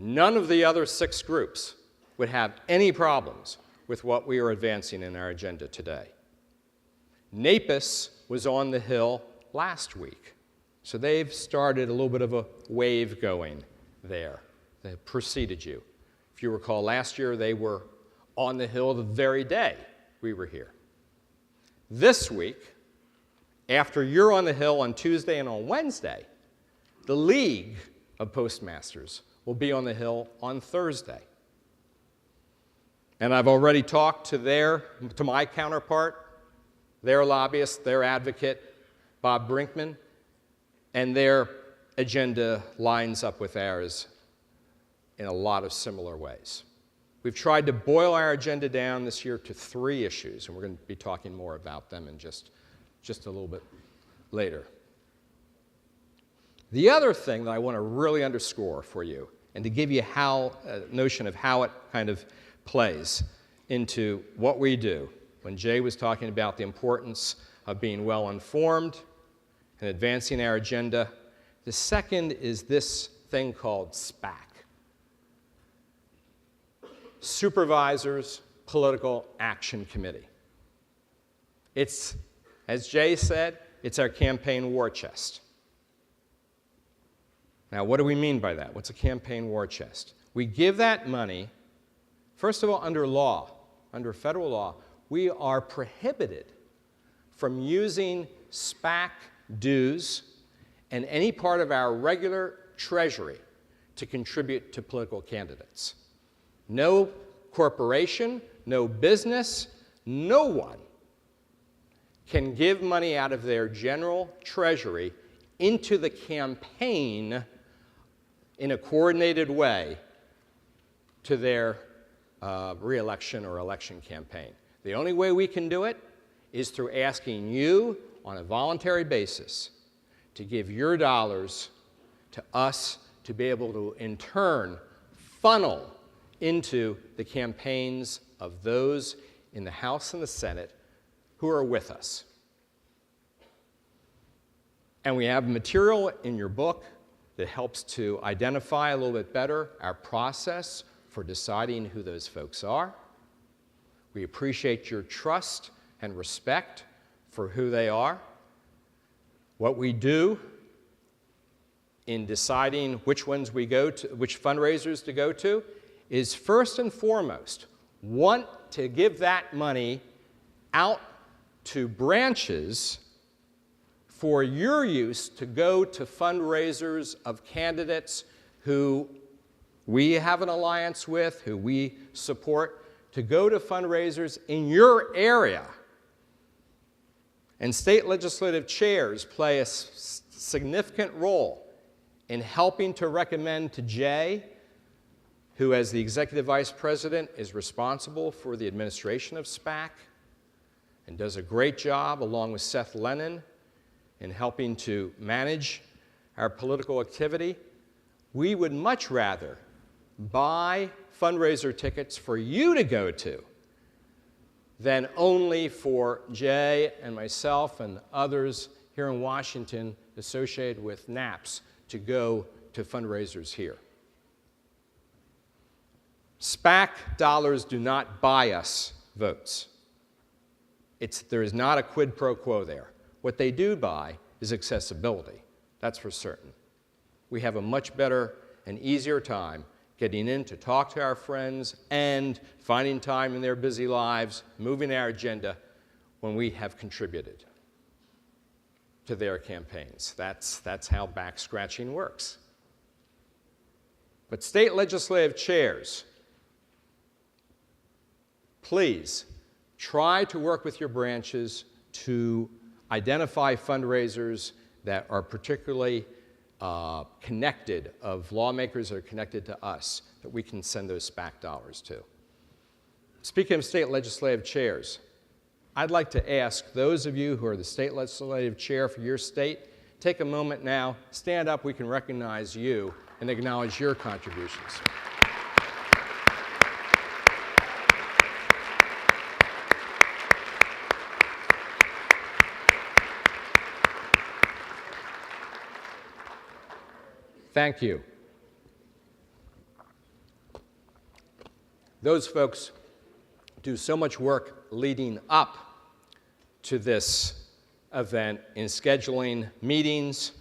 none of the other 6 groups would have any problems with what we are advancing in our agenda today. NAPIS was on the Hill last week, so they've started a little bit of a wave going there. They preceded you. If you recall, last year they were on the Hill the very day we were here. This week, after you're on the Hill on Tuesday and on Wednesday, the League of Postmasters will be on the Hill on Thursday. And I've already talked to my counterpart, their lobbyist, their advocate, Bob Brinkman, and their agenda lines up with ours in a lot of similar ways. We've tried to boil our agenda down this year to 3 issues, and we're going to be talking more about them in just a little bit later. The other thing that I want to really underscore for you, and to give you a notion of how it kind of plays into what we do, when Jay was talking about the importance of being well-informed and advancing our agenda, the second is this thing called SPAC. Supervisors Political Action Committee. It's, as Jay said, it's our campaign war chest. Now, what do we mean by that? What's a campaign war chest? We give that money, first of all, under law, under federal law, we are prohibited from using SPAC dues and any part of our regular treasury to contribute to political candidates. No corporation, no business, no one can give money out of their general treasury into the campaign in a coordinated way to their re-election or election campaign. The only way we can do it is through asking you on a voluntary basis to give your dollars to us to be able to, in turn, funnel into the campaigns of those in the House and the Senate who are with us. And we have material in your book that helps to identify a little bit better our process for deciding who those folks are. We appreciate your trust and respect for who they are. What we do in deciding which ones we go to, which fundraisers to go to, is first and foremost want to give that money out to branches for your use to go to fundraisers of candidates who we have an alliance with, who we support, to go to fundraisers in your area. And state legislative chairs play a significant role in helping to recommend to Jay, who as the executive vice president is responsible for the administration of SPAC and does a great job along with Seth Lennon in helping to manage our political activity. We would much rather buy fundraiser tickets for you to go to than only for Jay and myself and others here in Washington associated with NAPS to go to fundraisers here. SPAC dollars do not buy us votes. There is not a quid pro quo there. What they do buy is accessibility. That's for certain. We have a much better and easier time getting in to talk to our friends and finding time in their busy lives, moving our agenda when we have contributed to their campaigns. That's how back scratching works. But state legislative chairs, please try to work with your branches to identify fundraisers that are particularly connected, of lawmakers that are connected to us, that we can send those SPAC dollars to. Speaking of state legislative chairs, I'd like to ask those of you who are the state legislative chair for your state, take a moment now, stand up, we can recognize you and acknowledge your contributions. Thank you. Those folks do so much work leading up to this event in scheduling meetings,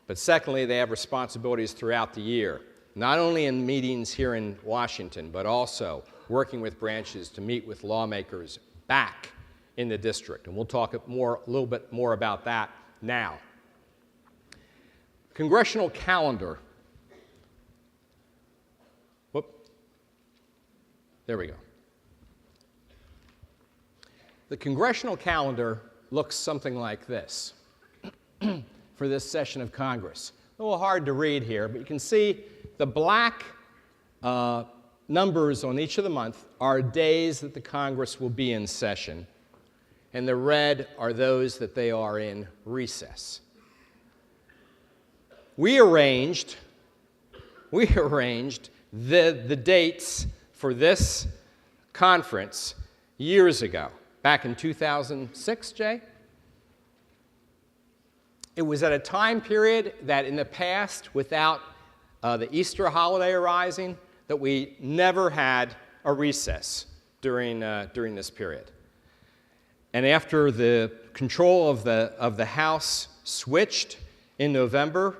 but secondly, they have responsibilities throughout the year, not only in meetings here in Washington, but also working with branches to meet with lawmakers back in the district. And we'll talk a little bit more about that now. Congressional calendar. Whoop. There we go. The congressional calendar looks something like this for this session of Congress. A little hard to read here, but you can see the black numbers on each of the months are days that the Congress will be in session, and the red are those that they are in recess. We arranged the dates for this conference years ago, back in 2006, Jay. It was at a time period that in the past, without the Easter holiday arising, that we never had a recess during this period. And after the control of the House switched in November,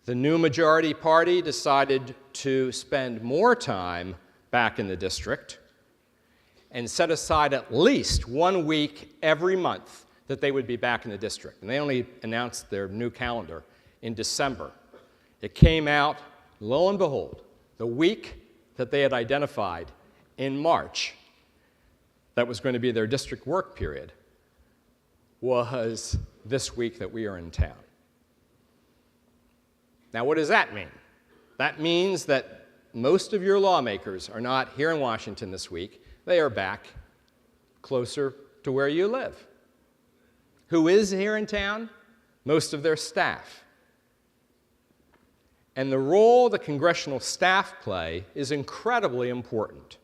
the new majority party decided to spend more time back in the district and set aside at least 1 week every month that they would be back in the district. And they only announced their new calendar in December. It came out, lo and behold, the week that they had identified in March that was going to be their district work period was this week that we are in town. Now, what does that mean? That means that most of your lawmakers are not here in Washington this week. They are back closer to where you live. Who is here in town? Most of their staff. And the role the congressional staff play is incredibly important.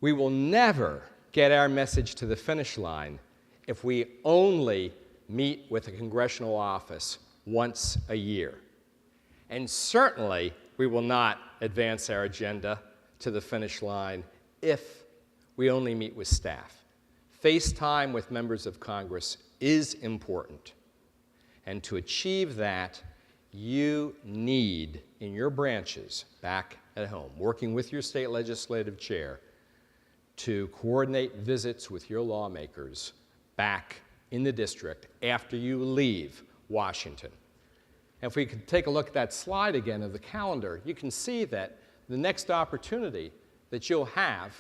We will never get our message to the finish line if we only meet with a congressional office once a year. And certainly, we will not advance our agenda to the finish line if we only meet with staff. Face time with members of Congress is important. And to achieve that, you need, in your branches back at home, working with your state legislative chair, to coordinate visits with your lawmakers back in the district after you leave Washington. And if we could take a look at that slide again of the calendar, you can see that the next opportunity that you'll have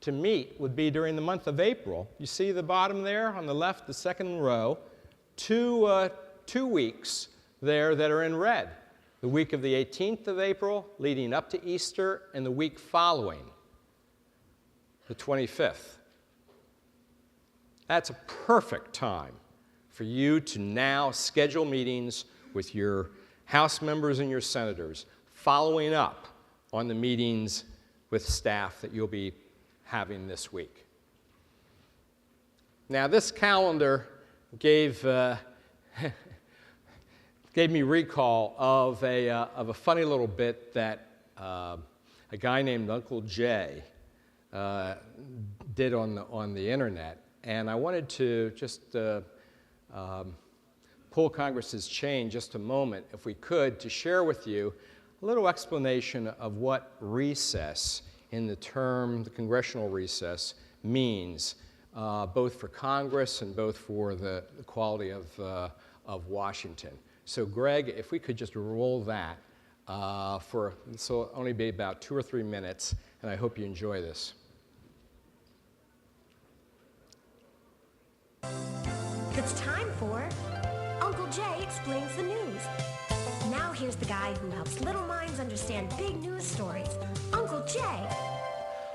to meet would be during the month of April. You see the bottom there on the left, the second row, two weeks there that are in red. The week of the 18th of April leading up to Easter, and the week following, the 25th. That's a perfect time for you to now schedule meetings with your House members and your senators, following up on the meetings with staff that you'll be having this week. Now, this calendar gave me recall of a funny little bit that a guy named Uncle Jay did on the internet. And I wanted to just pull Congress's chain just a moment, if we could, to share with you a little explanation of what recess in the term, the congressional recess, means, both for Congress and both for the quality of Washington. So Greg, if we could just roll that this will only be about 2 or 3 minutes, and I hope you enjoy this. It's time for Uncle Jay Explains the News. Now here's the guy who helps little minds understand big news stories, Uncle Jay.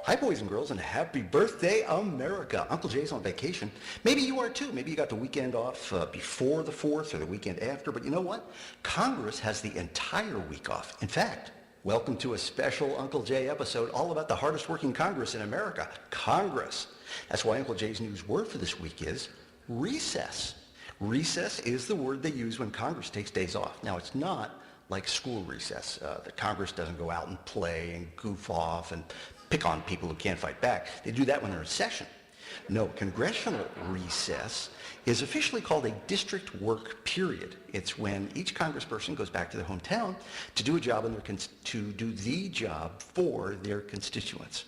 Hi, boys and girls, and happy birthday, America. Uncle Jay's on vacation. Maybe you are too. Maybe you got the weekend off before the 4th or the weekend after. But you know what? Congress has the entire week off. In fact, welcome to a special Uncle Jay episode all about the hardest working Congress in America, Congress. That's why Uncle Jay's news word for this week is recess. Recess is the word they use when Congress takes days off. Now, it's not like school recess. The Congress doesn't go out and play and goof off and pick on people who can't fight back. They do that when they're in session. No, congressional recess is officially called a district work period. It's when each congressperson goes back to their hometown to do a job to do the job for their constituents.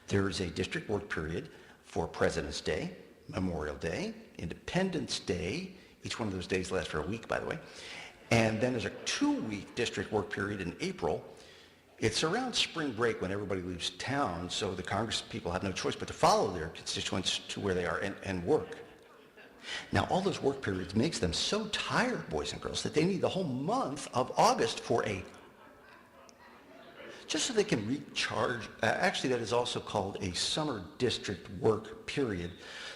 There's a district work period for President's Day, Memorial Day, Independence Day. Each one of those days lasts for a week, by the way. And then there's a 2-week district work period in April. It's around spring break when everybody leaves town, so the Congress people have no choice but to follow their constituents to where they are and work. Now, all those work periods makes them so tired, boys and girls, that they need the whole month of August for just so they can recharge. Actually, that is also called a summer district work period.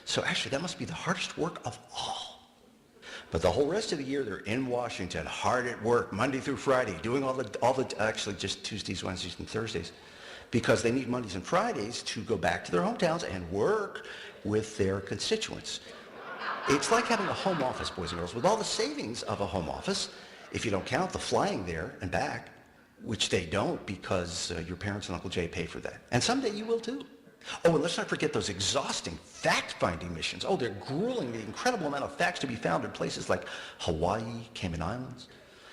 So actually, that must be the hardest work of all. But the whole rest of the year, they're in Washington, hard at work, Monday through Friday, doing actually just Tuesdays, Wednesdays, and Thursdays, because they need Mondays and Fridays to go back to their hometowns and work with their constituents. It's like having a home office, boys and girls, with all the savings of a home office, if you don't count the flying there and back, which they don't because your parents and Uncle Jay pay for that. And someday you will too. Oh, and let's not forget those exhausting fact-finding missions. Oh, they're grueling, the incredible amount of facts to be found in places like Hawaii, Cayman Islands.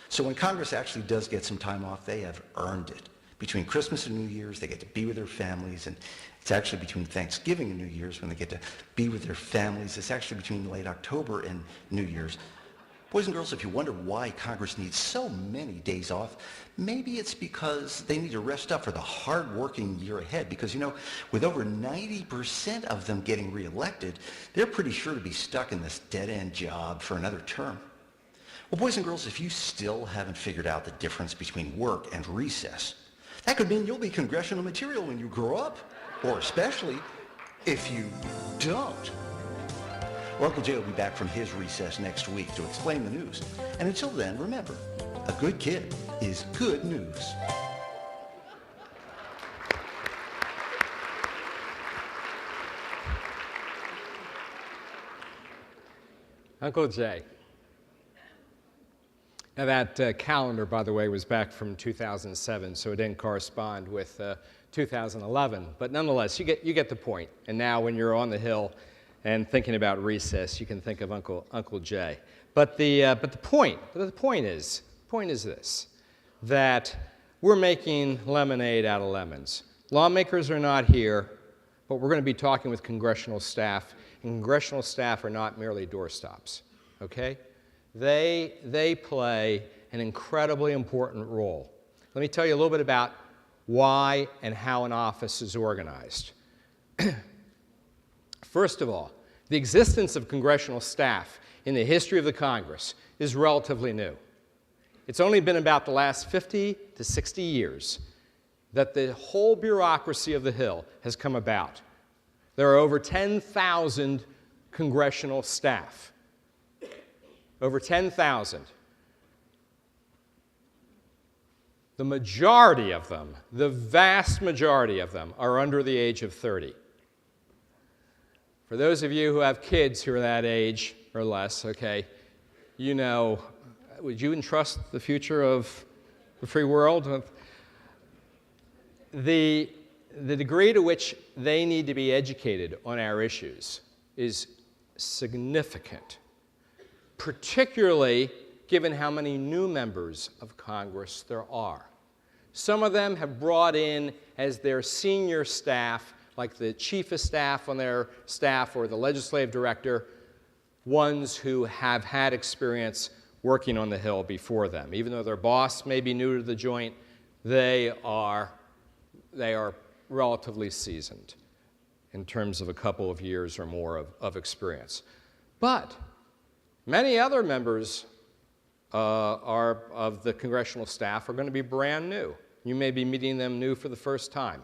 So when Congress actually does get some time off, they have earned it. Between Christmas and New Year's, they get to be with their families, and it's actually between Thanksgiving and New Year's when they get to be with their families. It's actually between late October and New Year's. Boys and girls, if you wonder why Congress needs so many days off, maybe it's because they need to rest up for the hard-working year ahead. Because, you know, with over 90% of them getting reelected, they're pretty sure to be stuck in this dead-end job for another term. Well, boys and girls, if you still haven't figured out the difference between work and recess, that could mean you'll be congressional material when you grow up, or especially if you don't. Well, Uncle Jay will be back from his recess next week to explain the news. And until then, remember, a good kid is good news. Uncle Jay. Now that calendar, by the way, was back from 2007, so it didn't correspond with 2011. But nonetheless, you get the point. And now when you're on the Hill and thinking about recess, you can think of Uncle Jay. But the point is this: that we're making lemonade out of lemons. Lawmakers are not here, but we're going to be talking with congressional staff, and congressional staff are not merely doorstops. Okay? They play an incredibly important role. Let me tell you a little bit about why and how an office is organized. First of all, the existence of congressional staff in the history of the Congress is relatively new. It's only been about the last 50 to 60 years that the whole bureaucracy of the Hill has come about. There are over 10,000 congressional staff. Over 10,000. The majority of them, the vast majority of them, are under the age of 30. For those of you who have kids who are that age or less, okay, you know, would you entrust the future of the free world? The degree to which they need to be educated on our issues is significant, particularly given how many new members of Congress there are. Some of them have brought in as their senior staff, like the chief of staff on their staff or the legislative director, ones who have had experience working on the Hill before them. Even though their boss may be new to the joint, they are relatively seasoned in terms of a couple of years or more of experience. But many other members of the congressional staff are going to be brand new. You may be meeting them new for the first time.